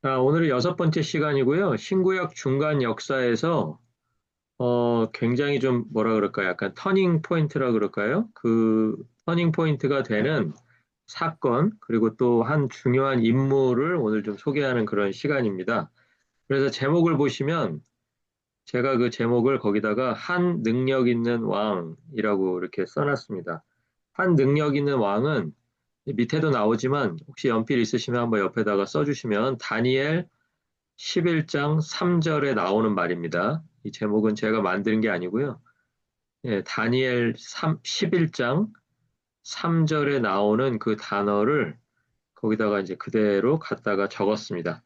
오늘은 여섯 번째 시간이고요. 신구약 중간 역사에서 굉장히 좀 뭐라 그럴까요? 약간 터닝 포인트라 그럴까요? 그 터닝 포인트가 되는 사건, 그리고 또 한 중요한 인물을 오늘 좀 소개하는 그런 시간입니다. 그래서 제목을 보시면 제가 그 제목을 거기다가 한 능력 있는 왕이라고 이렇게 써놨습니다. 한 능력 있는 왕은 밑에도 나오지만 혹시 연필 있으시면 한번 옆에다가 써주시면 다니엘 11장 3절에 나오는 말입니다. 이 제목은 제가 만든 게 아니고요. 예, 다니엘 11장 3절에 나오는 그 단어를 거기다가 이제 그대로 갖다가 적었습니다.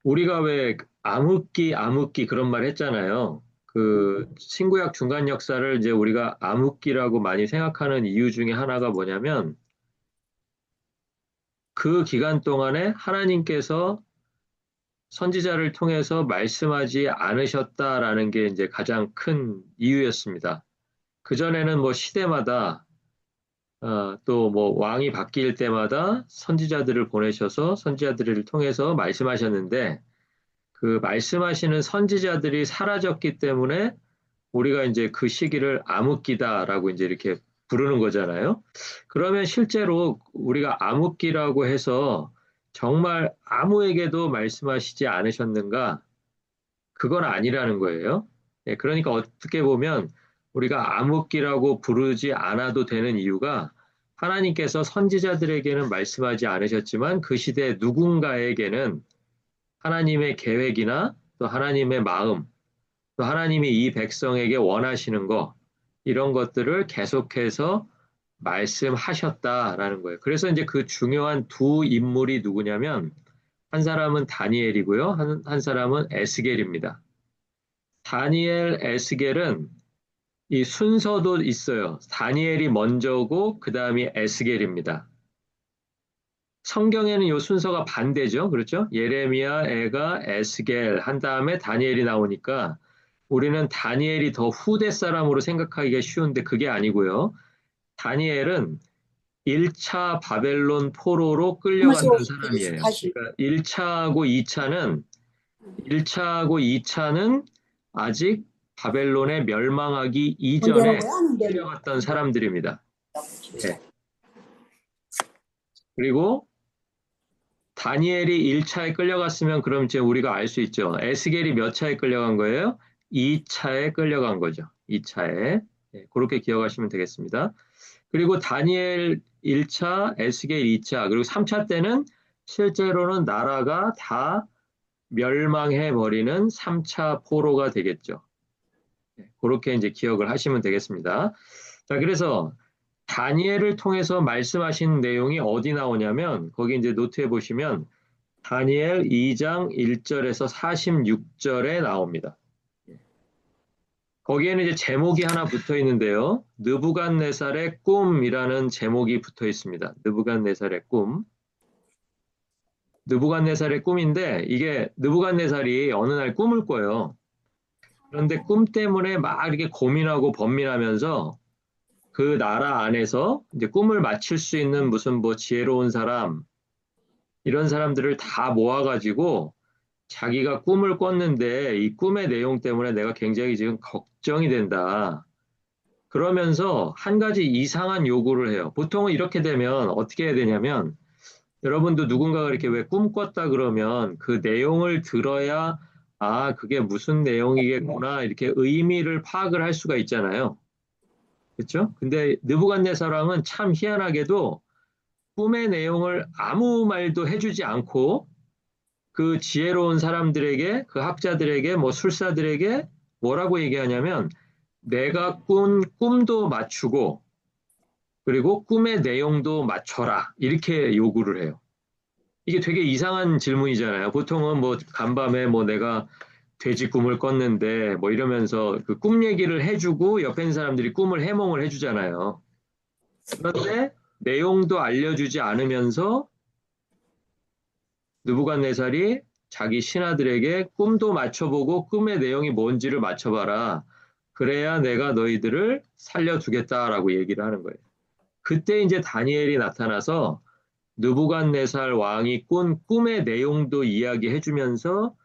우리가 왜 암흑기 그런 말 했잖아요. 그 신구약 중간 역사를 이제 우리가 암흑기라고 많이 생각하는 이유 중에 하나가 뭐냐면 그 기간 동안에 하나님께서 선지자를 통해서 말씀하지 않으셨다라는 게 이제 가장 큰 이유였습니다. 그전에는 뭐 시대마다 또 뭐 왕이 바뀔 때마다 선지자들을 보내셔서 선지자들을 통해서 말씀하셨는데 그 말씀하시는 선지자들이 사라졌기 때문에 우리가 이제 그 시기를 암흑기다라고 이제 이렇게 부르는 거잖아요. 그러면 실제로 우리가 암흑기라고 해서 정말 아무에게도 말씀하시지 않으셨는가? 그건 아니라는 거예요. 예, 그러니까 어떻게 보면 우리가 암흑기라고 부르지 않아도 되는 이유가 하나님께서 선지자들에게는 말씀하지 않으셨지만 그 시대 누군가에게는 하나님의 계획이나 또 하나님의 마음, 또 하나님이 이 백성에게 원하시는 거, 이런 것들을 계속해서 말씀하셨다라는 거예요. 그래서 이제 그 중요한 두 인물이 누구냐면 한 사람은 다니엘이고요. 한 사람은 에스겔입니다. 다니엘, 에스겔은 이 순서도 있어요. 다니엘이 먼저고 그 다음이 에스겔입니다. 성경에는 이 순서가 반대죠. 그렇죠? 예레미야, 에가, 에스겔 한 다음에 다니엘이 나오니까 우리는 다니엘이 더 후대 사람으로 생각하기가 쉬운데 그게 아니고요. 다니엘은 1차 바벨론 포로로 끌려갔던 사람이에요. 그러니까 1차하고 2차는 아직 바벨론에 멸망하기 이전에 끌려갔던 사람들입니다. 예. 그리고 다니엘이 1차에 끌려갔으면 그럼 이제 우리가 알 수 있죠. 에스겔이 몇 차에 끌려간 거예요? 2차에 끌려간 거죠. 2차에. 예, 그렇게 기억하시면 되겠습니다. 그리고 다니엘 1차, 에스겔 2차, 그리고 3차 때는 실제로는 나라가 다 멸망해 버리는 3차 포로가 되겠죠. 그렇게 이제 기억을 하시면 되겠습니다. 자, 그래서 다니엘을 통해서 말씀하신 내용이 어디 나오냐면 거기 이제 노트에 보시면 다니엘 2장 1절에서 46절에 나옵니다. 거기에는 이제 제목이 하나 붙어 있는데요. 느부갓네살의 꿈이라는 제목이 붙어 있습니다. 느부갓네살의 꿈. 느부갓네살의 꿈인데 이게 느부갓네살이 어느 날 꿈을 꿔요. 그런데 꿈 때문에 막 이렇게 고민하고 번민하면서 그 나라 안에서 이제 꿈을 맞출 수 있는 무슨 뭐 지혜로운 사람, 이런 사람들을 다 모아가지고 자기가 꿈을 꿨는데 이 꿈의 내용 때문에 내가 굉장히 지금 걱정이 된다. 그러면서 한 가지 이상한 요구를 해요. 보통은 이렇게 되면 어떻게 해야 되냐면 여러분도 누군가가 이렇게 왜 꿈 꿨다 그러면 그 내용을 들어야 아, 그게 무슨 내용이겠구나 이렇게 의미를 파악을 할 수가 있잖아요. 그렇죠? 근데 느부갓네살왕은 참 희한하게도 꿈의 내용을 아무 말도 해주지 않고 그 지혜로운 사람들에게, 그 학자들에게, 뭐 술사들에게 뭐라고 얘기하냐면 내가 꾼 꿈도 맞추고 그리고 꿈의 내용도 맞춰라. 이렇게 요구를 해요. 이게 되게 이상한 질문이잖아요. 보통은 뭐 간밤에 뭐 내가 돼지 꿈을 꿨는데 뭐 이러면서 그 꿈 얘기를 해주고 옆에 있는 사람들이 꿈을 해몽을 해주잖아요. 그런데 내용도 알려주지 않으면서 느부갓네살이 자기 신하들에게 꿈도 맞춰보고 꿈의 내용이 뭔지를 맞춰봐라. 그래야 내가 너희들을 살려두겠다라고 얘기를 하는 거예요. 그때 이제 다니엘이 나타나서 느부갓네살 왕이 꾼 꿈의 내용도 이야기해 주면서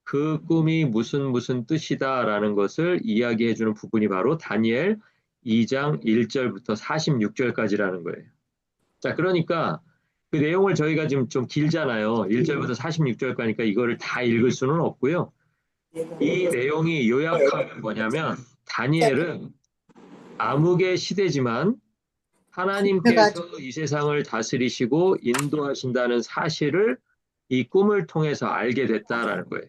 그 꿈이 무슨 뜻이다라는 것을 이야기해 주는 부분이 바로 다니엘 2장 1절부터 46절까지라는 거예요. 자, 그러니까 그 내용을 저희가 지금 좀 길잖아요. 1절부터 46절까지니까 이거를 다 읽을 수는 없고요. 이 내용이 요약하면 뭐냐면 다니엘은 암흑의 시대지만 하나님께서 이 세상을 다스리시고 인도하신다는 사실을 이 꿈을 통해서 알게 됐다라는 거예요.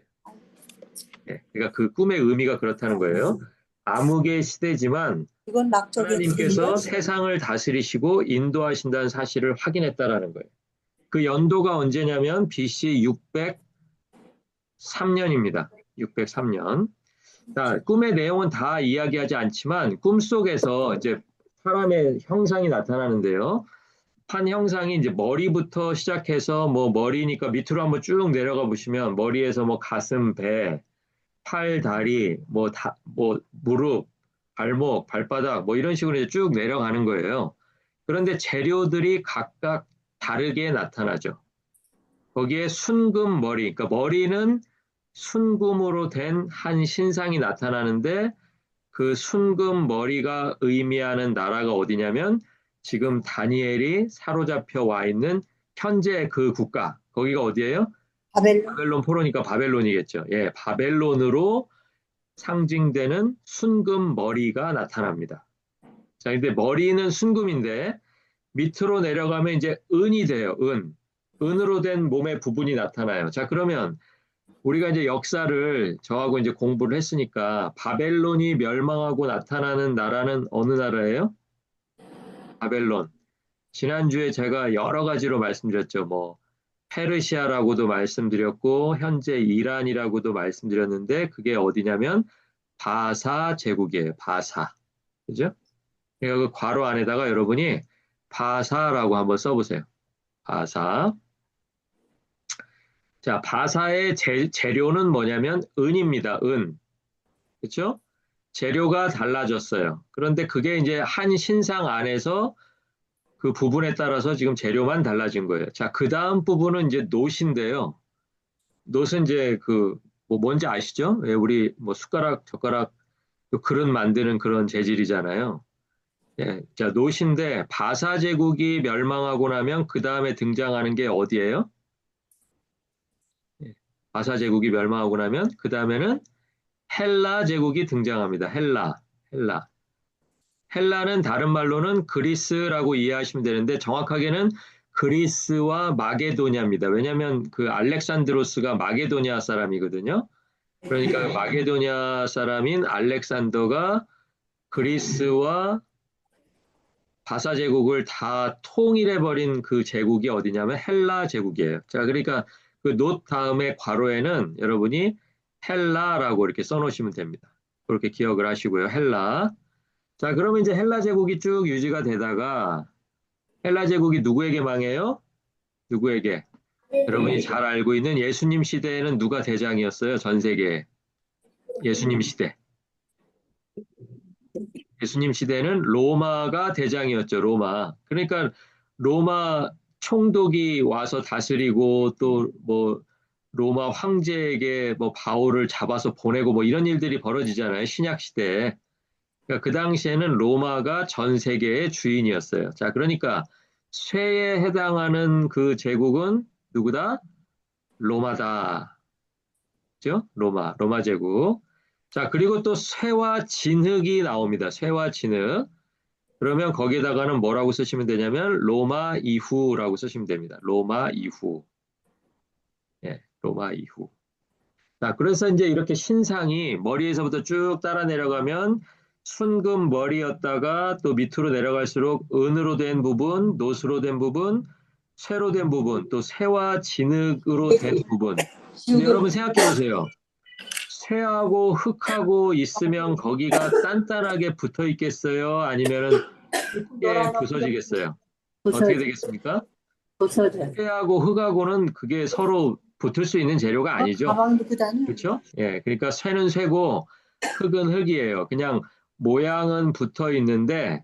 그러니까 그 꿈의 의미가 그렇다는 거예요. 암흑의 시대지만 하나님께서 세상을 다스리시고 인도하신다는 사실을 확인했다라는 거예요. 그 연도가 언제냐면 BC 603년입니다. 603년. 자, 꿈의 내용은 다 이야기하지 않지만 꿈속에서 이제 사람의 형상이 나타나는데요. 한 형상이 이제 머리부터 시작해서 뭐 머리니까 밑으로 한번 쭉 내려가 보시면 머리에서 뭐 가슴, 배, 팔, 다리, 뭐 무릎, 발목, 발바닥 뭐 이런 식으로 이제 쭉 내려가는 거예요. 그런데 재료들이 각각 다르게 나타나죠. 거기에 순금 머리, 그러니까 머리는 순금으로 된 한 신상이 나타나는데 그 순금 머리가 의미하는 나라가 어디냐면 지금 다니엘이 사로잡혀 와 있는 현재 그 국가, 거기가 어디예요? 바벨론 포로니까 바벨론이겠죠. 예, 바벨론으로 상징되는 순금 머리가 나타납니다. 자, 근데 머리는 순금인데 밑으로 내려가면 이제 은이 돼요. 은. 은으로 된 몸의 부분이 나타나요. 자, 그러면 우리가 이제 역사를 저하고 이제 공부를 했으니까 바벨론이 멸망하고 나타나는 나라는 어느 나라예요? 바벨론. 지난주에 제가 여러 가지로 말씀드렸죠. 뭐 페르시아라고도 말씀드렸고 현재 이란이라고도 말씀드렸는데 그게 어디냐면 바사 제국이에요. 바사. 그죠? 그러니까 그 괄호 안에다가 여러분이 바사라고 한번 써보세요. 바사. 자, 바사의 재료는 뭐냐면 은입니다. 은. 그렇죠? 재료가 달라졌어요. 그런데 그게 이제 한 신상 안에서 그 부분에 따라서 지금 재료만 달라진 거예요. 자, 그 다음 부분은 이제 놋인데요. 놋은 이제 뭐 뭔지 아시죠? 왜 우리 뭐 숟가락, 젓가락, 또 그릇 만드는 그런 재질이잖아요. 예, 자, 놋인데 바사 제국이 멸망하고 나면 그 다음에 등장하는 게 어디예요? 예, 바사 제국이 멸망하고 나면 그 다음에는 헬라 제국이 등장합니다. 헬라. 헬라는 다른 말로는 그리스라고 이해하시면 되는데 정확하게는 그리스와 마게도냐입니다. 왜냐하면 그 알렉산드로스가 마게도냐 사람이거든요. 그러니까 마게도냐 사람인 알렉산더가 그리스와 바사 제국을 다 통일해버린 그 제국이 어디냐면 헬라 제국이에요. 자, 그러니까 그 놋 다음에 괄호에는 여러분이 헬라라고 이렇게 써놓으시면 됩니다. 그렇게 기억을 하시고요. 헬라. 자, 그러면 이제 헬라 제국이 쭉 유지가 되다가 헬라 제국이 누구에게 망해요? 누구에게? 여러분이 잘 알고 있는 예수님 시대에는 누가 대장이었어요? 전 세계에. 예수님 시대. 예수님 시대는 로마가 대장이었죠. 로마. 그러니까 로마 총독이 와서 다스리고 또 뭐 로마 황제에게 뭐 바울을 잡아서 보내고 뭐 이런 일들이 벌어지잖아요. 신약 시대에. 그러니까 그 당시에는 로마가 전 세계의 주인이었어요. 자, 그러니까 쇠에 해당하는 그 제국은 누구다? 로마다. 그죠? 로마 제국. 자, 그리고 또 쇠와 진흙이 나옵니다. 쇠와 진흙. 그러면 거기에다가는 뭐라고 쓰시면 되냐면 로마 이후라고 쓰시면 됩니다. 로마 이후. 예, 로마 이후. 자, 그래서 이제 이렇게 신상이 머리에서부터 쭉 따라 내려가면 순금 머리였다가 또 밑으로 내려갈수록 은으로 된 부분, 놋으로 된 부분, 쇠로 된 부분, 또 쇠와 진흙으로 된 부분. 근데 여러분 생각해 보세요. 쇠하고 흙하고 있으면 거기가 단단하게 붙어 있겠어요? 아니면은 쉽게 부서지겠어요? 어떻게 되겠습니까? 쇠하고 흙하고는 그게 서로 붙을 수 있는 재료가 아니죠. 그렇죠? 예, 그러니까 쇠는 쇠고 흙은 흙이에요. 그냥 모양은 붙어 있는데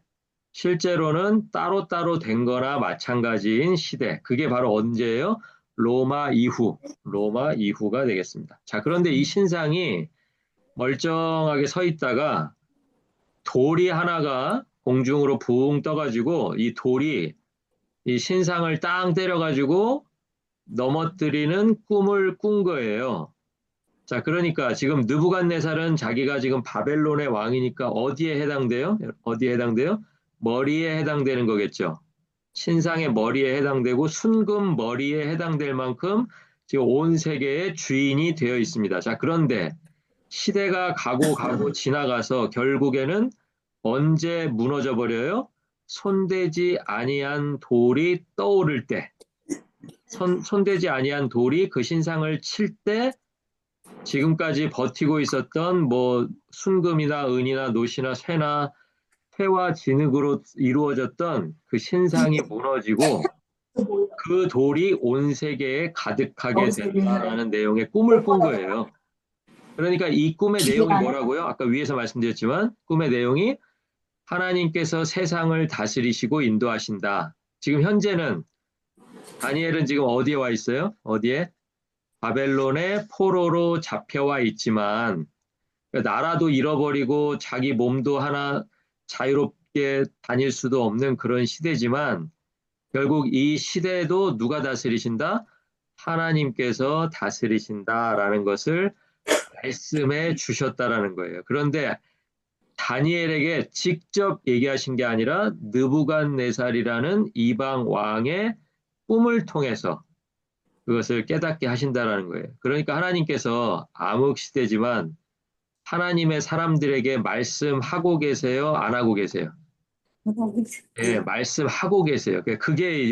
실제로는 따로따로 된 거나 마찬가지인 시대. 그게 바로 언제예요? 로마 이후, 로마 이후가 되겠습니다. 자, 그런데 이 신상이 멀쩡하게 서 있다가 돌이 하나가 공중으로 붕 떠가지고 이 돌이 이 신상을 땅 때려가지고 넘어뜨리는 꿈을 꾼 거예요. 자, 그러니까 지금 느부갓네살은 자기가 지금 바벨론의 왕이니까 어디에 해당돼요? 어디에 해당돼요? 머리에 해당되는 거겠죠. 신상의 머리에 해당되고 순금 머리에 해당될 만큼 지금 온 세계의 주인이 되어 있습니다. 자, 그런데 시대가 가고 가고 지나가서 결국에는 언제 무너져 버려요? 손대지 아니한 돌이 떠오를 때, 손대지 아니한 돌이 그 신상을 칠 때 지금까지 버티고 있었던 뭐 순금이나 은이나 노시나 쇠나 쇠와 진흙으로 이루어졌던 그 신상이 무너지고 그 돌이 온 세계에 가득하게 된다라는 내용의 꿈을 꾼 거예요. 그러니까 이 꿈의 내용이 뭐라고요? 아까 위에서 말씀드렸지만 꿈의 내용이 하나님께서 세상을 다스리시고 인도하신다. 지금 현재는 다니엘은 지금 어디에 와 있어요? 어디에? 바벨론의 포로로 잡혀와 있지만 나라도 잃어버리고 자기 몸도 하나 자유롭게 다닐 수도 없는 그런 시대지만 결국 이 시대도 누가 다스리신다? 하나님께서 다스리신다라는 것을 말씀해 주셨다라는 거예요. 그런데 다니엘에게 직접 얘기하신 게 아니라 느부갓네살이라는 이방 왕의 꿈을 통해서 그것을 깨닫게 하신다라는 거예요. 그러니까 하나님께서 암흑 시대지만 하나님의 사람들에게 말씀하고 계세요? 안 하고 계세요? 예, 말씀하고 계세요. 그게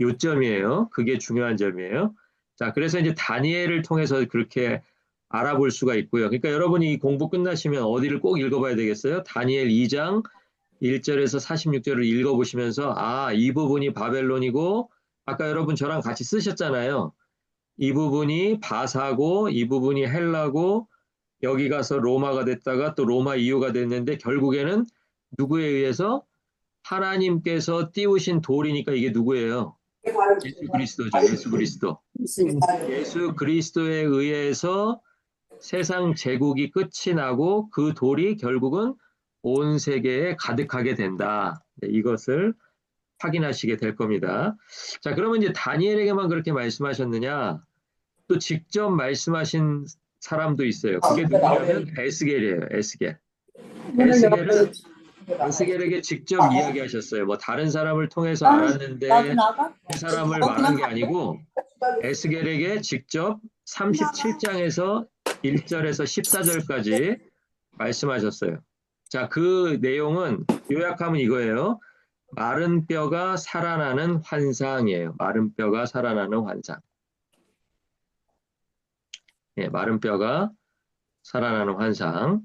요점이에요. 그게 중요한 점이에요. 자, 그래서 이제 다니엘을 통해서 그렇게 알아볼 수가 있고요. 그러니까 여러분이 이 공부 끝나시면 어디를 꼭 읽어봐야 되겠어요? 다니엘 2장 1절에서 46절을 읽어보시면서 아, 이 부분이 바벨론이고 아까 여러분 저랑 같이 쓰셨잖아요. 이 부분이 바사고 이 부분이 헬라고 여기 가서 로마가 됐다가 또 로마 이후가 됐는데 결국에는 누구에 의해서 하나님께서 띄우신 돌이니까 이게 누구예요? 예수 그리스도죠. 예수 그리스도. 예수 그리스도에 의해서 세상 제국이 끝이 나고 그 돌이 결국은 온 세계에 가득하게 된다. 네, 이것을 확인하시게 될 겁니다. 자, 그러면 이제 다니엘에게만 그렇게 말씀하셨느냐? 또 직접 말씀하신 사람도 있어요. 그게 누구냐면 에스겔이에요. 에스겔. 에스겔은 에스겔에게 직접 이야기하셨어요. 뭐 다른 사람을 통해서 알았는데 그 사람을 말한 게 아니고 에스겔에게 직접 37장에서 1절에서 14절까지 말씀하셨어요. 자, 그 내용은 요약하면 이거예요. 마른 뼈가 살아나는 환상이에요. 마른 뼈가 살아나는 환상. 예, 마른 뼈가 살아나는 환상.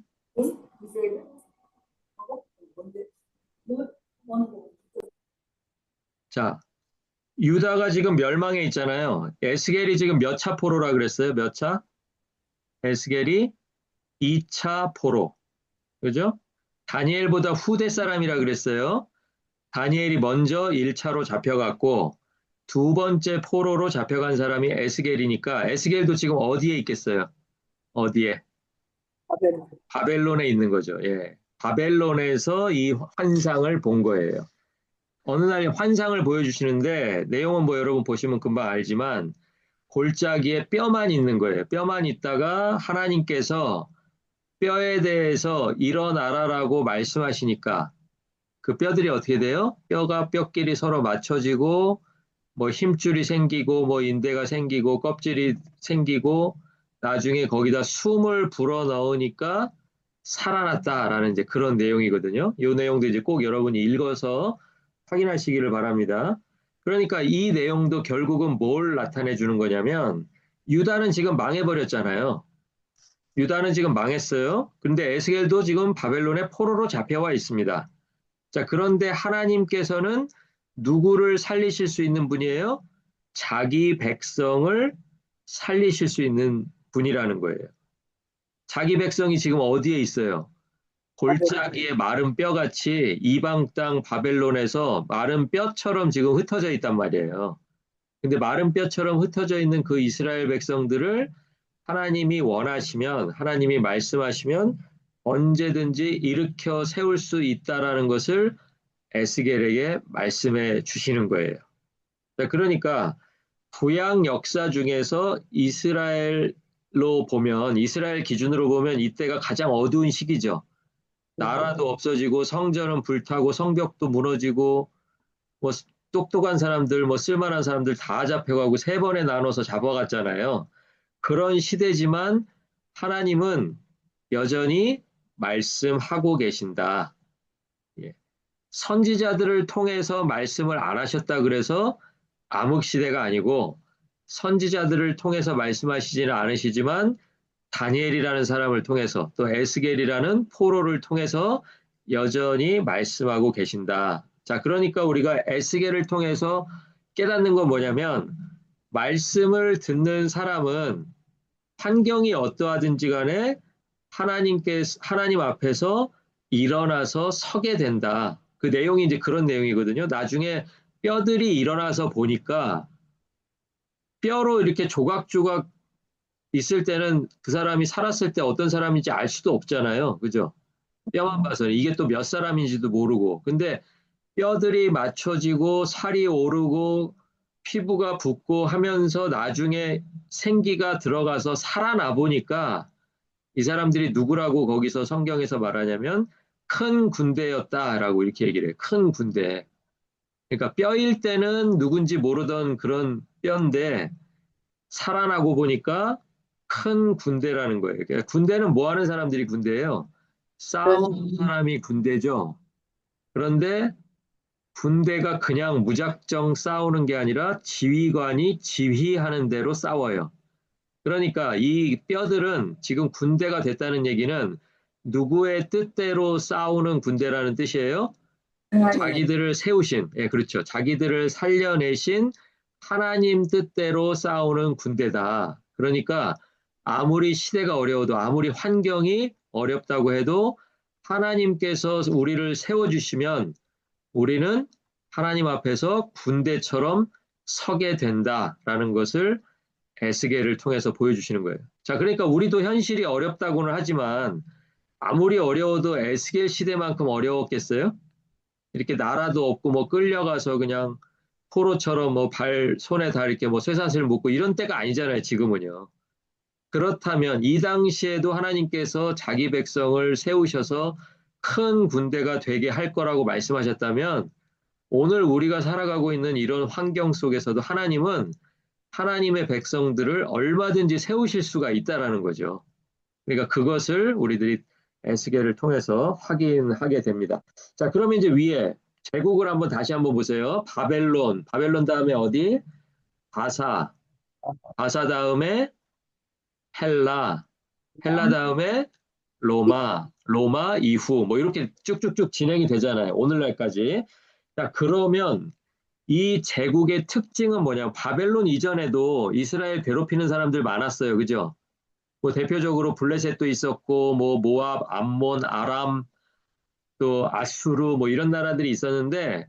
자, 유다가 지금 멸망해 있잖아요. 에스겔이 지금 몇 차 포로라 그랬어요? 몇 차? 에스겔이 2차 포로. 그죠? 다니엘보다 후대 사람이라 그랬어요. 다니엘이 먼저 1차로 잡혀갔고 두 번째 포로로 잡혀간 사람이 에스겔이니까 에스겔도 지금 어디에 있겠어요? 어디에? 바벨론에 있는 거죠. 예. 바벨론에서 이 환상을 본 거예요. 어느 날 환상을 보여주시는데 내용은 뭐 여러분 보시면 금방 알지만 골짜기에 뼈만 있는 거예요. 뼈만 있다가 하나님께서 뼈에 대해서 일어나라라고 말씀하시니까 그 뼈들이 어떻게 돼요? 뼈가 뼈끼리 서로 맞춰지고 뭐 힘줄이 생기고 뭐 인대가 생기고 껍질이 생기고 나중에 거기다 숨을 불어 넣으니까 살아났다라는 이제 그런 내용이거든요. 이 내용도 이제 꼭 여러분이 읽어서 확인하시기를 바랍니다. 그러니까 이 내용도 결국은 뭘 나타내 주는 거냐면 유다는 지금 망해버렸잖아요. 유다는 지금 망했어요. 근데 에스겔도 지금 바벨론의 포로로 잡혀와 있습니다. 자, 그런데 하나님께서는 누구를 살리실 수 있는 분이에요? 자기 백성을 살리실 수 있는 분이라는 거예요. 자기 백성이 지금 어디에 있어요? 골짜기의 마른 뼈같이 이방 땅 바벨론에서 마른 뼈처럼 지금 흩어져 있단 말이에요. 근데 마른 뼈처럼 흩어져 있는 그 이스라엘 백성들을 하나님이 원하시면, 하나님이 말씀하시면 언제든지 일으켜 세울 수 있다라는 것을 에스겔에게 말씀해 주시는 거예요. 그러니까 구약 역사 중에서 이스라엘로 보면, 이스라엘 기준으로 보면 이때가 가장 어두운 시기죠. 나라도 없어지고 성전은 불타고 성벽도 무너지고 뭐 똑똑한 사람들, 뭐 쓸만한 사람들 다 잡혀가고 세 번에 나눠서 잡아갔잖아요. 그런 시대지만 하나님은 여전히 말씀하고 계신다. 예. 선지자들을 통해서 말씀을 안 하셨다 그래서 암흑 시대가 아니고 선지자들을 통해서 말씀하시지는 않으시지만 다니엘이라는 사람을 통해서 또 에스겔이라는 포로를 통해서 여전히 말씀하고 계신다. 자, 그러니까 우리가 에스겔을 통해서 깨닫는 건 뭐냐면 말씀을 듣는 사람은 환경이 어떠하든지 간에 하나님 앞에서 일어나서 서게 된다. 그 내용이 이제 그런 내용이거든요. 나중에 뼈들이 일어나서 보니까 뼈로 이렇게 조각조각 있을 때는 그 사람이 살았을 때 어떤 사람인지 알 수도 없잖아요. 그죠? 뼈만 봐서는 이게 또 몇 사람인지도 모르고. 근데 뼈들이 맞춰지고 살이 오르고 피부가 붓고 하면서 나중에 생기가 들어가서 살아나 보니까 이 사람들이 누구라고 거기서 성경에서 말하냐면 큰 군대였다라고 이렇게 얘기를 해요. 큰 군대. 그러니까 뼈일 때는 누군지 모르던 그런 뼈인데 살아나고 보니까 큰 군대라는 거예요. 그러니까 군대는 뭐 하는 사람들이 군대예요? 싸우는 사람이 군대죠. 그런데 군대가 그냥 무작정 싸우는 게 아니라 지휘관이 지휘하는 대로 싸워요. 그러니까 이 뼈들은 지금 군대가 됐다는 얘기는 누구의 뜻대로 싸우는 군대라는 뜻이에요. 자기들을 세우신, 예, 그렇죠. 자기들을 살려내신 하나님 뜻대로 싸우는 군대다. 그러니까 아무리 시대가 어려워도 아무리 환경이 어렵다고 해도 하나님께서 우리를 세워주시면 우리는 하나님 앞에서 군대처럼 서게 된다라는 것을 에스겔을 통해서 보여주시는 거예요. 자, 그러니까 우리도 현실이 어렵다고는 하지만 아무리 어려워도 에스겔 시대만큼 어려웠겠어요? 이렇게 나라도 없고 뭐 끌려가서 그냥 포로처럼 뭐 손에 다 이렇게 뭐 쇠사슬 묶고 이런 때가 아니잖아요, 지금은요. 그렇다면 이 당시에도 하나님께서 자기 백성을 세우셔서 큰 군대가 되게 할 거라고 말씀하셨다면 오늘 우리가 살아가고 있는 이런 환경 속에서도 하나님은 하나님의 백성들을 얼마든지 세우실 수가 있다라는 거죠. 그러니까 그것을 우리들이 에스겔을 통해서 확인하게 됩니다. 자, 그러면 이제 위에 제국을 한번 다시 한번 보세요. 바벨론, 바벨론 다음에 어디? 바사, 바사 다음에 헬라, 헬라 다음에 로마, 로마 이후 뭐 이렇게 쭉쭉쭉 진행이 되잖아요. 오늘날까지. 자, 그러면 이 제국의 특징은 뭐냐? 바벨론 이전에도 이스라엘 괴롭히는 사람들 많았어요. 그죠? 뭐 대표적으로 블레셋도 있었고, 뭐 모압, 암몬, 아람, 또 아수르 뭐 이런 나라들이 있었는데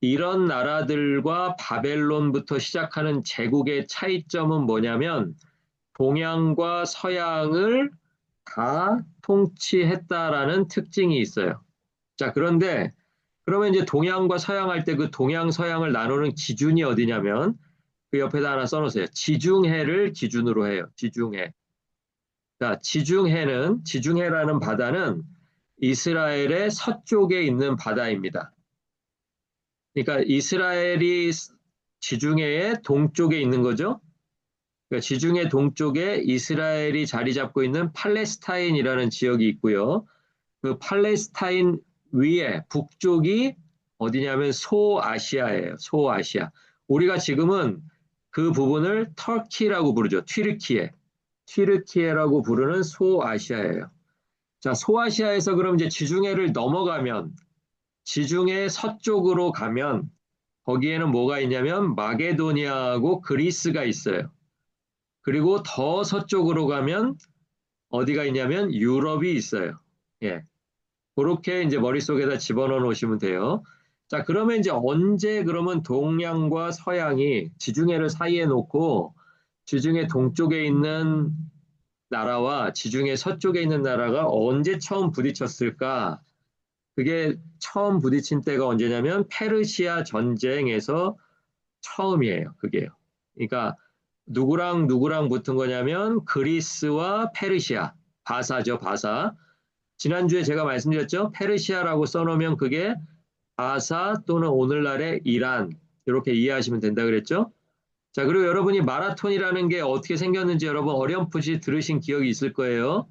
이런 나라들과 바벨론부터 시작하는 제국의 차이점은 뭐냐면 동양과 서양을 다 통치했다라는 특징이 있어요. 자, 그런데 그러면 이제 동양과 서양 할 때 그 동양 서양을 나누는 기준이 어디냐면 그 옆에다 하나 써놓으세요. 지중해를 기준으로 해요. 지중해. 자, 지중해라는 바다는 이스라엘의 서쪽에 있는 바다입니다. 그러니까 이스라엘이 지중해의 동쪽에 있는 거죠. 그러니까 지중해 동쪽에 이스라엘이 자리 잡고 있는 팔레스타인이라는 지역이 있고요. 그 팔레스타인 위에 북쪽이 어디냐면 소아시아예요. 소아시아. 우리가 지금은 그 부분을 터키라고 부르죠. 튀르키예. 튀르키예라고 부르는 소아시아예요. 자, 소아시아에서 그럼 이제 지중해를 넘어가면 지중해 서쪽으로 가면 거기에는 뭐가 있냐면 마게도니아하고 그리스가 있어요. 그리고 더 서쪽으로 가면 어디가 있냐면 유럽이 있어요. 예. 그렇게 이제 머릿속에다 집어넣어 놓으시면 돼요. 자, 그러면 이제 언제 그러면 동양과 서양이 지중해를 사이에 놓고 지중해 동쪽에 있는 나라와 지중해 서쪽에 있는 나라가 언제 처음 부딪혔을까? 그게 처음 부딪힌 때가 언제냐면 페르시아 전쟁에서 처음이에요. 그게요. 그러니까 누구랑 누구랑 붙은 거냐면 그리스와 페르시아, 바사죠, 바사. 지난주에 제가 말씀드렸죠. 페르시아라고 써놓으면 그게 바사 또는 오늘날의 이란 이렇게 이해하시면 된다 그랬죠. 자, 그리고 여러분이 마라톤이라는 게 어떻게 생겼는지 여러분 어렴풋이 들으신 기억이 있을 거예요.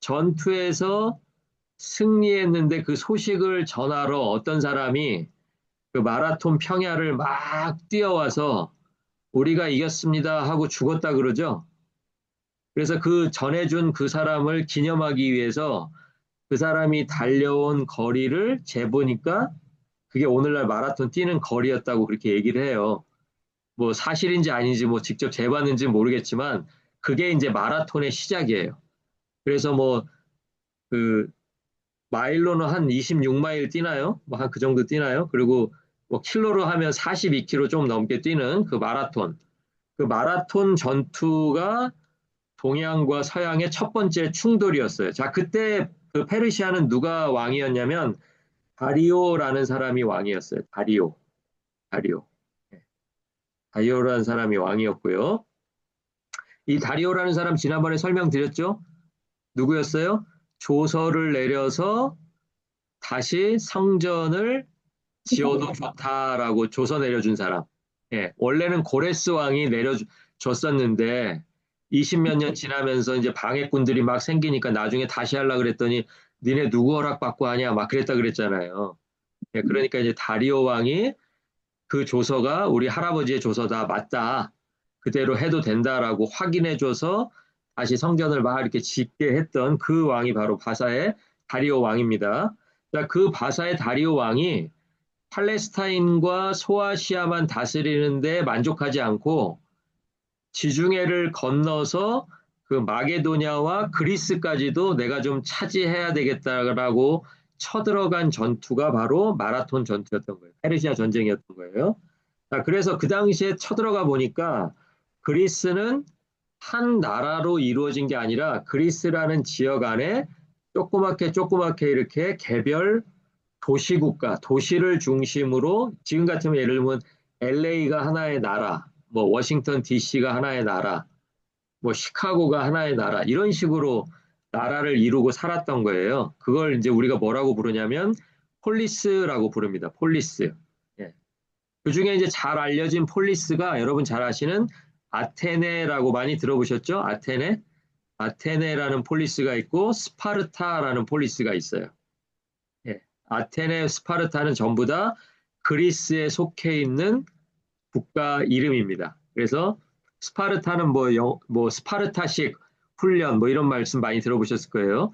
전투에서 승리했는데 그 소식을 전하러 어떤 사람이 그 마라톤 평야를 막 뛰어와서 우리가 이겼습니다 하고 죽었다 그러죠. 그래서 그 전해준 그 사람을 기념하기 위해서 그 사람이 달려온 거리를 재보니까 그게 오늘날 마라톤 뛰는 거리였다고 그렇게 얘기를 해요. 뭐 사실인지 아닌지 뭐 직접 재봤는지 모르겠지만 그게 이제 마라톤의 시작이에요. 그래서 뭐 그 마일로는 한 26마일 뛰나요? 뭐 한 그 정도 뛰나요? 그리고 뭐 킬로로 하면 42km 좀 넘게 뛰는 그 마라톤. 그 마라톤 전투가 동양과 서양의 첫 번째 충돌이었어요. 자, 그때 그 페르시아는 누가 왕이었냐면 다리오라는 사람이 왕이었어요. 다리오. 다리오. 네, 다리오라는 사람이 왕이었고요. 이 다리오라는 사람 지난번에 설명드렸죠? 누구였어요? 조서를 내려서 다시 성전을 지어도 좋다라고 조서 내려준 사람. 예, 원래는 고레스 왕이 내려줬었는데 20몇 년 지나면서 이제 방해꾼들이 막 생기니까 나중에 다시 하려고 그랬더니 니네 누구 허락받고 하냐 막 그랬다 그랬잖아요. 예, 그러니까 이제 다리오 왕이 그 조서가 우리 할아버지의 조서다 맞다. 그대로 해도 된다라고 확인해줘서 다시 성전을 막 이렇게 짓게 했던 그 왕이 바로 바사의 다리오 왕입니다. 자, 그 바사의 다리오 왕이 팔레스타인과 소아시아만 다스리는데 만족하지 않고 지중해를 건너서 그 마게도냐와 그리스까지도 내가 좀 차지해야 되겠다라고 쳐들어간 전투가 바로 마라톤 전투였던 거예요. 페르시아 전쟁이었던 거예요. 자, 그래서 그 당시에 쳐들어가 보니까 그리스는 한 나라로 이루어진 게 아니라 그리스라는 지역 안에 조그맣게 조그맣게 이렇게 개별 도시국가, 도시를 중심으로 지금 같으면 예를 들면 LA가 하나의 나라, 뭐 워싱턴 DC가 하나의 나라, 뭐 시카고가 하나의 나라 이런 식으로 나라를 이루고 살았던 거예요. 그걸 이제 우리가 뭐라고 부르냐면 폴리스라고 부릅니다. 폴리스. 예. 그 중에 이제 잘 알려진 폴리스가 여러분 잘 아시는 아테네라고 많이 들어보셨죠? 아테네? 아테네라는 폴리스가 있고 스파르타라는 폴리스가 있어요. 예. 아테네, 스파르타는 전부 다 그리스에 속해 있는 국가 이름입니다. 그래서 스파르타는 뭐 스파르타식 훈련 뭐 이런 말씀 많이 들어보셨을 거예요.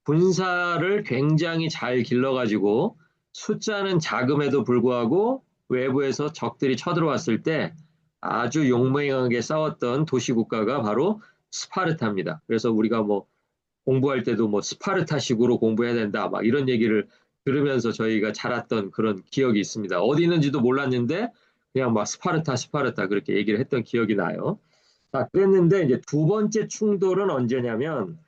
군사를 굉장히 잘 길러가지고 숫자는 작음에도 불구하고 외부에서 적들이 쳐들어왔을 때 아주 용맹하게 싸웠던 도시국가가 바로 스파르타입니다. 그래서 우리가 뭐 공부할 때도 뭐 스파르타식으로 공부해야 된다 막 이런 얘기를 들으면서 저희가 자랐던 그런 기억이 있습니다. 어디 있는지도 몰랐는데 그냥 막 스파르타 스파르타 그렇게 얘기를 했던 기억이 나요. 자, 그랬는데 이제 두 번째 충돌은 언제냐면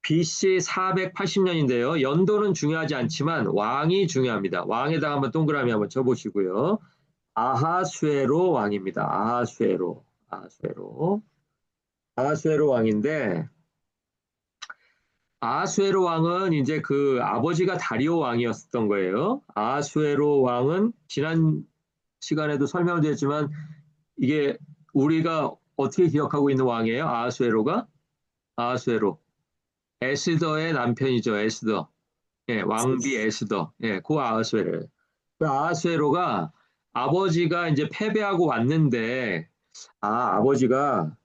BC 480년인데요. 연도는 중요하지 않지만 왕이 중요합니다. 왕에다가 한번 동그라미 한번 쳐보시고요. 아하수에로 왕입니다. 아하수에로. 아하수에로. 아하수에로 왕인데 아하수에로 왕은 이제 그 아버지가 다리오 왕이었던 거예요. 아하수에로 왕은 지난 시간에도 설명드렸지만 이게 우리가 어떻게 기억하고 있는 왕이에요? 아하수에로가? 아하수에로. 에스더의 남편이죠. 에스더. 예, 왕비 에스더. 예, 그 아하수에로. 그 아하수에로가 아버지가 이제 패배하고 왔는데 아버지가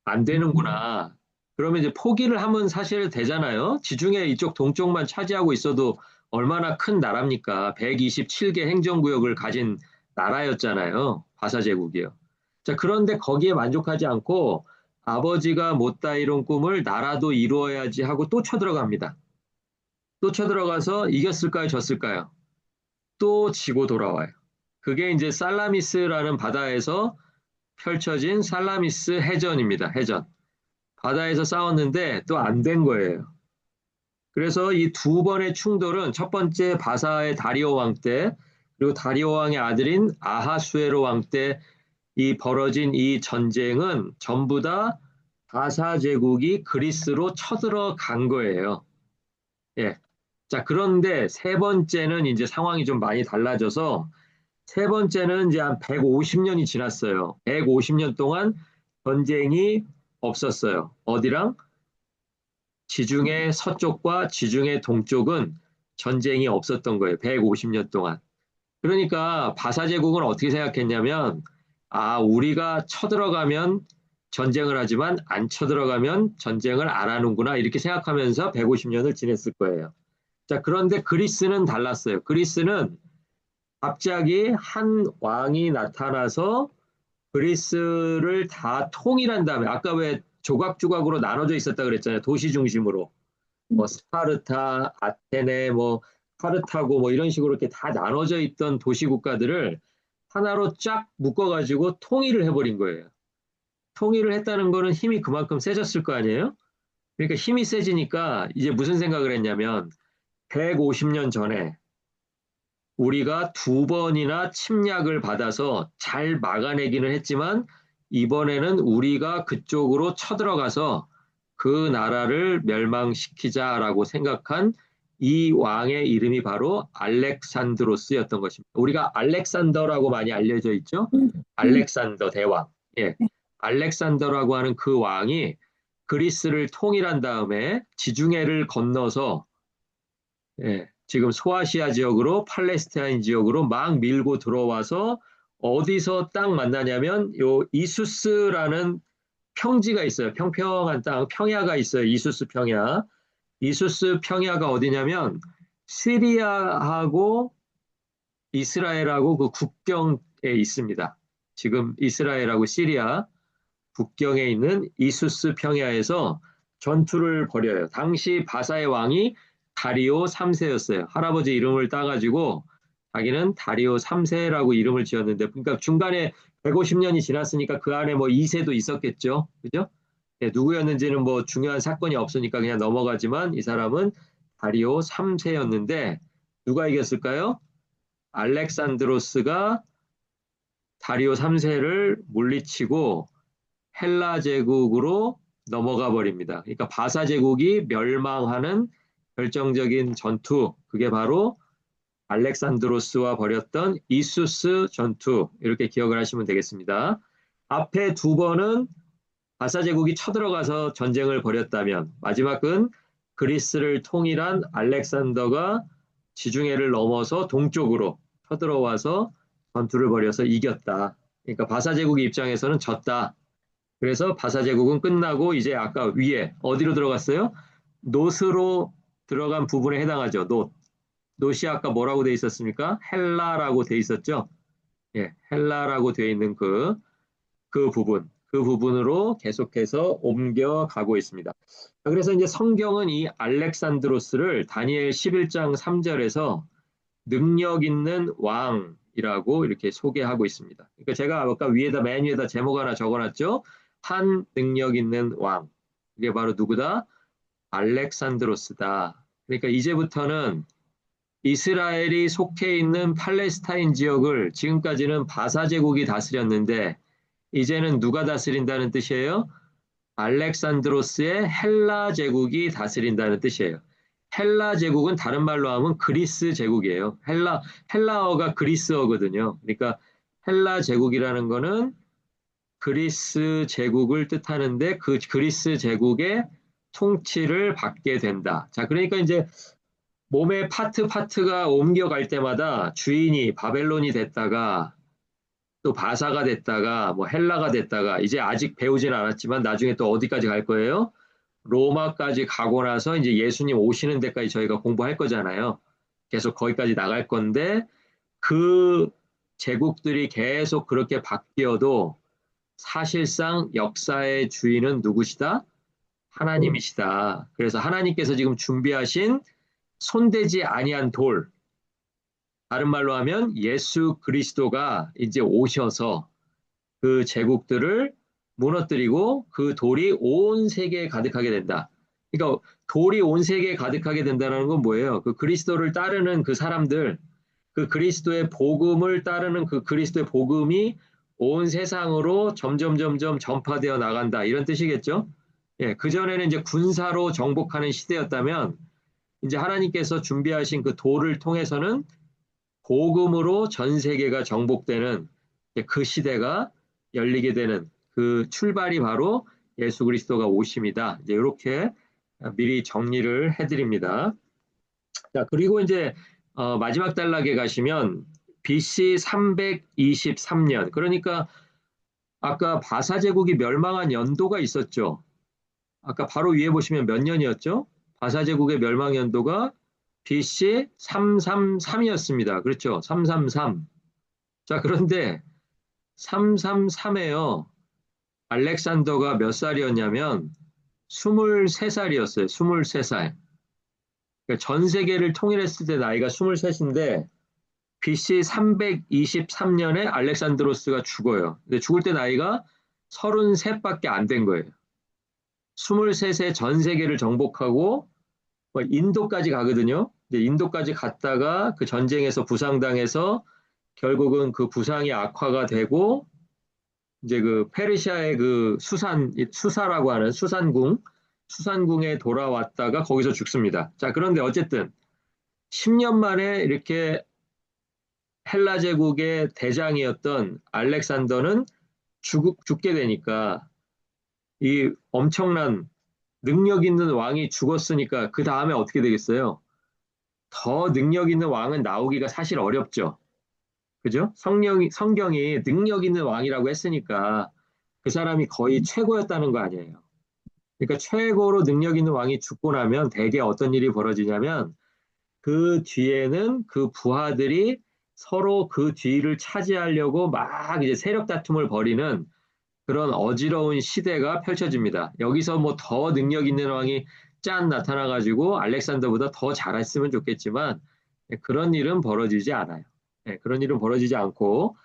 안 되는구나. 그러면 이제 포기를 하면 사실 되잖아요. 지중해 이쪽 동쪽만 차지하고 있어도 얼마나 큰 나라입니까? 127개 행정구역을 가진 나라였잖아요. 바사제국이요. 자, 그런데 거기에 만족하지 않고 아버지가 못다 이룬 꿈을 나라도 이루어야지 하고 또 쳐들어갑니다. 또 쳐들어가서 이겼을까요? 졌을까요? 또 지고 돌아와요. 그게 이제 살라미스라는 바다에서 펼쳐진 살라미스 해전입니다. 해전. 바다에서 싸웠는데 또 안 된 거예요. 그래서 이 두 번의 충돌은 첫 번째 바사의 다리오 왕 때, 그리고 다리오 왕의 아들인 아하수에로 왕 때 이 벌어진 이 전쟁은 전부 다 바사 제국이 그리스로 쳐들어간 거예요. 예. 자, 그런데 세 번째는 이제 상황이 좀 많이 달라져서 세 번째는 이제 한 150년이 지났어요. 150년 동안 전쟁이 없었어요. 어디랑? 지중해 서쪽과 지중해 동쪽은 전쟁이 없었던 거예요. 150년 동안. 그러니까 바사 제국은 어떻게 생각했냐면, 아, 우리가 쳐들어가면 전쟁을 하지만 안 쳐들어가면 전쟁을 안 하는구나. 이렇게 생각하면서 150년을 지냈을 거예요. 자, 그런데 그리스는 달랐어요. 그리스는 갑자기 한 왕이 나타나서 그리스를 다 통일한 다음에, 아까 왜 조각조각으로 나눠져 있었다 그랬잖아요. 도시 중심으로. 뭐 스파르타, 아테네, 뭐 카르타고 뭐 이런 식으로 이렇게 다 나눠져 있던 도시 국가들을 하나로 쫙 묶어가지고 통일을 해버린 거예요. 통일을 했다는 거는 힘이 그만큼 세졌을 거 아니에요? 그러니까 힘이 세지니까 이제 무슨 생각을 했냐면 150년 전에 우리가 두 번이나 침략을 받아서 잘 막아내기는 했지만 이번에는 우리가 그쪽으로 쳐들어가서 그 나라를 멸망시키자라고 생각한 이 왕의 이름이 바로 알렉산드로스였던 것입니다. 우리가 알렉산더라고 많이 알려져 있죠? 알렉산더 대왕. 예. 알렉산더라고 하는 그 왕이 그리스를 통일한 다음에 지중해를 건너서 예, 지금 소아시아 지역으로 팔레스타인 지역으로 막 밀고 들어와서 어디서 딱 만나냐면 요 이수스라는 평지가 있어요. 평평한 땅, 평야가 있어요. 이수스 평야. 이수스 평야가 어디냐면 시리아하고 이스라엘하고 그 국경에 있습니다. 지금 이스라엘하고 시리아 국경에 있는 이수스 평야에서 전투를 벌여요. 당시 바사의 왕이 다리오 3세였어요. 할아버지 이름을 따가지고 자기는 다리오 3세라고 이름을 지었는데, 그러니까 중간에 150년이 지났으니까 그 안에 뭐 2세도 있었겠죠. 그죠? 예, 누구였는지는 뭐 중요한 사건이 없으니까 그냥 넘어가지만 이 사람은 다리오 3세였는데 누가 이겼을까요? 알렉산드로스가 다리오 3세를 물리치고 헬라 제국으로 넘어가 버립니다. 그러니까 바사 제국이 멸망하는 결정적인 전투, 그게 바로 알렉산드로스와 벌였던 이수스 전투, 이렇게 기억을 하시면 되겠습니다. 앞에 두 번은 바사 제국이 쳐들어가서 전쟁을 벌였다면, 마지막은 그리스를 통일한 알렉산더가 지중해를 넘어서 동쪽으로 쳐들어와서 전투를 벌여서 이겼다. 그러니까 바사 제국의 입장에서는 졌다. 그래서 바사 제국은 끝나고 이제 아까 위에 어디로 들어갔어요? 노스로 들어간 부분에 해당하죠. 노. 노시 아까 뭐라고 돼 있었습니까? 헬라라고 돼 있었죠. 예, 헬라라고 돼 있는 그 부분. 그 부분으로 계속해서 옮겨가고 있습니다. 그래서 이제 성경은 이 알렉산드로스를 다니엘 11장 3절에서 능력 있는 왕이라고 이렇게 소개하고 있습니다. 그러니까 제가 아까 위에다 맨 위에다 제목 하나 적어놨죠. 한 능력 있는 왕. 이게 바로 누구다? 알렉산드로스다. 그러니까 이제부터는 이스라엘이 속해 있는 팔레스타인 지역을 지금까지는 바사 제국이 다스렸는데 이제는 누가 다스린다는 뜻이에요? 알렉산드로스의 헬라 제국이 다스린다는 뜻이에요. 헬라 제국은 다른 말로 하면 그리스 제국이에요. 헬라어가 그리스어거든요. 그러니까 헬라 제국이라는 거는 그리스 제국을 뜻하는데 그 그리스 제국의 통치를 받게 된다. 자, 그러니까 이제 몸의 파트가 옮겨갈 때마다 주인이 바벨론이 됐다가 또 바사가 됐다가 뭐 헬라가 됐다가 이제 아직 배우진 않았지만 나중에 또 어디까지 갈 거예요? 로마까지 가고 나서 이제 예수님 오시는 데까지 저희가 공부할 거잖아요. 계속 거기까지 나갈 건데 그 제국들이 계속 그렇게 바뀌어도 사실상 역사의 주인은 누구시다? 하나님이시다. 그래서 하나님께서 지금 준비하신 손대지 아니한 돌. 다른 말로 하면 예수 그리스도가 이제 오셔서 그 제국들을 무너뜨리고 그 돌이 온 세계에 가득하게 된다. 그러니까 돌이 온 세계에 가득하게 된다는 건 뭐예요? 그 그리스도를 따르는 그 사람들, 그 그리스도의 복음을 따르는 그 그리스도의 복음이 온 세상으로 점점 점점 전파되어 나간다. 이런 뜻이겠죠? 예, 그전에는 이제 군사로 정복하는 시대였다면 이제 하나님께서 준비하신 그 돌을 통해서는 복음으로 전 세계가 정복되는 그 시대가 열리게 되는 그 출발이 바로 예수 그리스도가 오심이다. 이제 이렇게 미리 정리를 해드립니다. 자, 그리고 이제 마지막 단락에 가시면 BC 323년, 그러니까 아까 바사 제국이 멸망한 연도가 있었죠. 아까 바로 위에 보시면 몇 년이었죠? 바사 제국의 멸망 연도가 BC 333이었습니다. 그렇죠? 333. 자, 그런데 333에요. 알렉산더가 몇 살이었냐면 23살이었어요. 23살. 그러니까 전 세계를 통일했을 때 나이가 23인데 BC 323년에 알렉산드로스가 죽어요. 근데 죽을 때 나이가 33밖에 안 된 거예요. 23세 전 세계를 정복하고 뭐 인도까지 가거든요. 이제 인도까지 갔다가 그 전쟁에서 부상당해서 결국은 그 부상이 악화가 되고 이제 그 페르시아의 그 수사라고 하는 수산궁에 돌아왔다가 거기서 죽습니다. 자, 그런데 어쨌든 10년 만에 이렇게 헬라 제국의 대장이었던 알렉산더는 죽게 되니까 이 엄청난 능력 있는 왕이 죽었으니까 그 다음에 어떻게 되겠어요? 더 능력 있는 왕은 나오기가 사실 어렵죠. 그죠? 성경이 능력 있는 왕이라고 했으니까 그 사람이 거의 최고였다는 거 아니에요. 그러니까 최고로 능력 있는 왕이 죽고 나면 대개 어떤 일이 벌어지냐면 그 뒤에는 그 부하들이 서로 그 뒤를 차지하려고 막 이제 세력 다툼을 벌이는 그런 어지러운 시대가 펼쳐집니다. 여기서 뭐 더 능력 있는 왕이 짠 나타나가지고 알렉산더보다 더 잘했으면 좋겠지만 그런 일은 벌어지지 않아요. 그런 일은 벌어지지 않고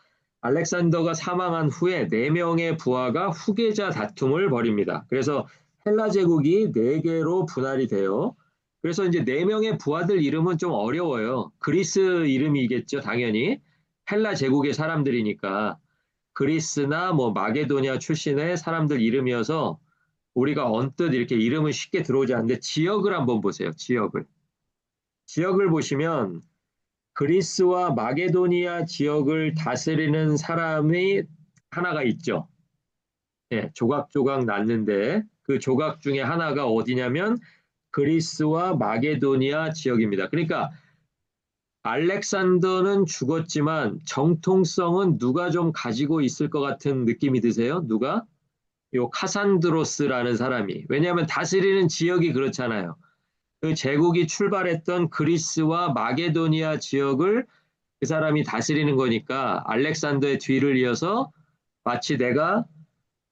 알렉산더가 사망한 후에 네 명의 부하가 후계자 다툼을 벌입니다. 그래서 헬라 제국이 네 개로 분할이 돼요. 그래서 이제 네 명의 부하들 이름은 좀 어려워요. 그리스 이름이겠죠, 당연히. 헬라 제국의 사람들이니까. 그리스나 뭐 마게도니아 출신의 사람들 이름이어서 우리가 언뜻 이렇게 이름은 쉽게 들어오지 않는데 지역을 한번 보세요. 지역을. 지역을 보시면 그리스와 마게도니아 지역을 다스리는 사람이 하나가 있죠. 예, 조각조각 났는데 그 조각 중에 하나가 어디냐면 그리스와 마게도니아 지역입니다. 그러니까 알렉산더는 죽었지만 정통성은 누가 좀 가지고 있을 것 같은 느낌이 드세요? 누가? 요 카산드로스라는 사람이. 왜냐하면 다스리는 지역이 그렇잖아요. 그 제국이 출발했던 그리스와 마게도니아 지역을 그 사람이 다스리는 거니까 알렉산더의 뒤를 이어서 마치 내가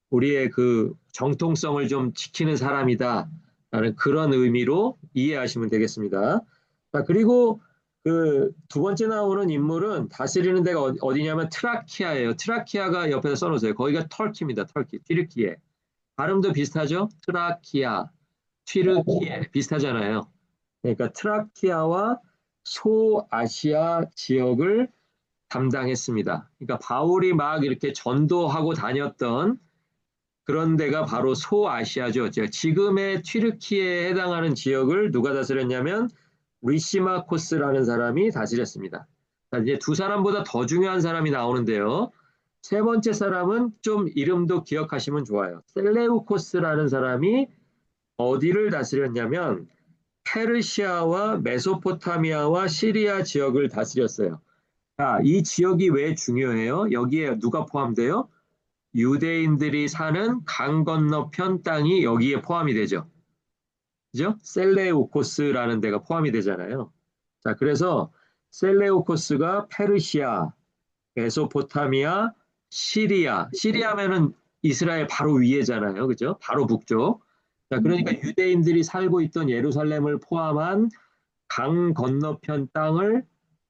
우리의 그 정통성을 좀 지키는 사람이다. 라는 그런 의미로 이해하시면 되겠습니다. 자, 그리고 그 두 번째 나오는 인물은 다스리는 데가 어디냐면 트라키아예요. 트라키아가 옆에서 써놓으세요. 거기가 터키입니다. 터키, 튀르키예. 발음도 비슷하죠? 트라키아, 튀르키예 비슷하잖아요. 그러니까 트라키아와 소아시아 지역을 담당했습니다. 그러니까 바울이 막 이렇게 전도하고 다녔던 그런 데가 바로 소아시아죠. 지금의 튀르키예에 해당하는 지역을 누가 다스렸냐면 리시마코스라는 사람이 다스렸습니다. 자, 이제 두 사람보다 더 중요한 사람이 나오는데요. 세 번째 사람은 좀 이름도 기억하시면 좋아요. 셀레우코스라는 사람이 어디를 다스렸냐면 페르시아와 메소포타미아와 시리아 지역을 다스렸어요. 자, 이 지역이 왜 중요해요? 여기에 누가 포함돼요? 유대인들이 사는 강 건너편 땅이 여기에 포함이 되죠. 그죠? 셀레우코스라는 데가 포함이 되잖아요. 자, 그래서 셀레우코스가 페르시아, 메소포타미아, 시리아면은 이스라엘 바로 위에잖아요. 그죠? 바로 북쪽. 자, 그러니까 유대인들이 살고 있던 예루살렘을 포함한 강 건너편 땅을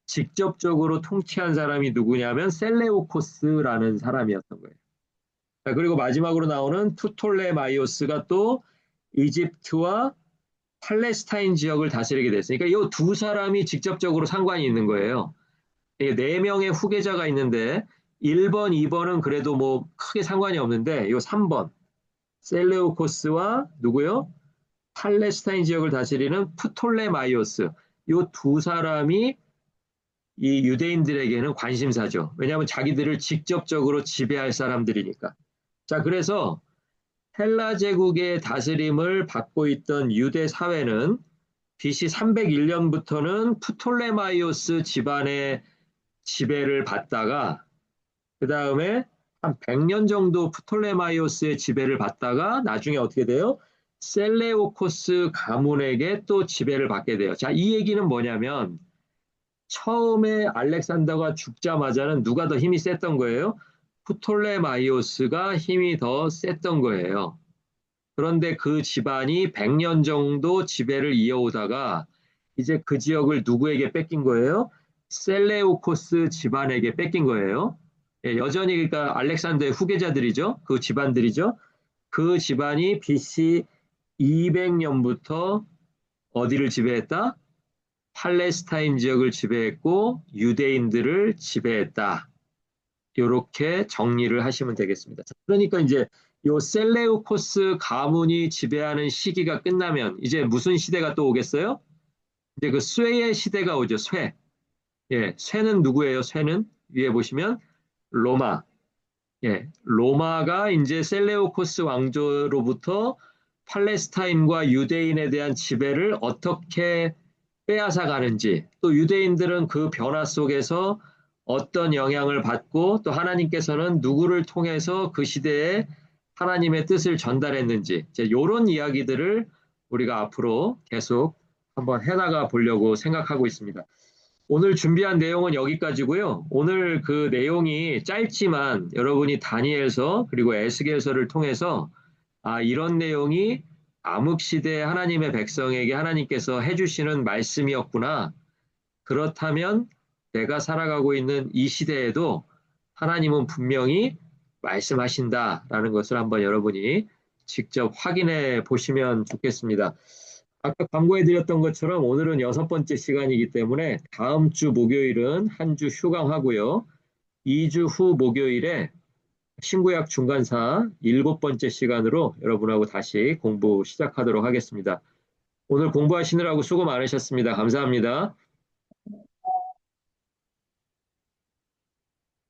직접적으로 통치한 사람이 누구냐면 셀레우코스라는 사람이었던 거예요. 자, 그리고 마지막으로 나오는 프톨레마이오스가 또 이집트와 팔레스타인 지역을 다스리게 됐으니까 이 두 사람이 직접적으로 상관이 있는 거예요. 이게 네 명의 후계자가 있는데 1번, 2번은 그래도 뭐 크게 상관이 없는데 이 3번 셀레우코스와 누구요? 팔레스타인 지역을 다스리는 프톨레마이오스 이 두 사람이 이 유대인들에게는 관심사죠. 왜냐하면 자기들을 직접적으로 지배할 사람들이니까. 자, 그래서 헬라 제국의 다스림을 받고 있던 유대 사회는 BC 301년부터는 프톨레마이오스 집안의 지배를 받다가 그 다음에 한 100년 정도 프톨레마이오스의 지배를 받다가 나중에 어떻게 돼요? 셀레오코스 가문에게 또 지배를 받게 돼요. 자, 이 얘기는 뭐냐면 처음에 알렉산더가 죽자마자는 누가 더 힘이 셌던 거예요? 프톨레마이오스가 힘이 더 셌던 거예요. 그런데 그 집안이 100년 정도 지배를 이어오다가 이제 그 지역을 누구에게 뺏긴 거예요? 셀레우코스 집안에게 뺏긴 거예요. 예, 여전히 그러니까 알렉산더의 후계자들이죠. 그 집안들이죠. 그 집안이 BC 200년부터 어디를 지배했다? 팔레스타인 지역을 지배했고 유대인들을 지배했다. 이렇게 정리를 하시면 되겠습니다. 그러니까 이제 요 셀레우코스 가문이 지배하는 시기가 끝나면 이제 무슨 시대가 또 오겠어요? 이제 그 쇠의 시대가 오죠. 쇠. 예, 쇠는 누구예요? 쇠는 위에 보시면 로마. 예, 로마가 이제 셀레우코스 왕조로부터 팔레스타인과 유대인에 대한 지배를 어떻게 빼앗아 가는지, 또 유대인들은 그 변화 속에서 어떤 영향을 받고 또 하나님께서는 누구를 통해서 그 시대에 하나님의 뜻을 전달했는지, 이런 이야기들을 우리가 앞으로 계속 한번 해나가 보려고 생각하고 있습니다. 오늘 준비한 내용은 여기까지고요. 오늘 그 내용이 짧지만 여러분이 다니엘서 그리고 에스겔서를 통해서 이런 내용이 암흑시대 하나님의 백성에게 하나님께서 해주시는 말씀이었구나. 그렇다면 내가 살아가고 있는 이 시대에도 하나님은 분명히 말씀하신다라는 것을 한번 여러분이 직접 확인해 보시면 좋겠습니다. 아까 광고해 드렸던 것처럼 오늘은 6번째 시간이기 때문에 다음 주 목요일은 한 주 휴강하고요. 2주 후 목요일에 신구약 중간사 7번째 시간으로 여러분하고 다시 공부 시작하도록 하겠습니다. 오늘 공부하시느라고 수고 많으셨습니다. 감사합니다.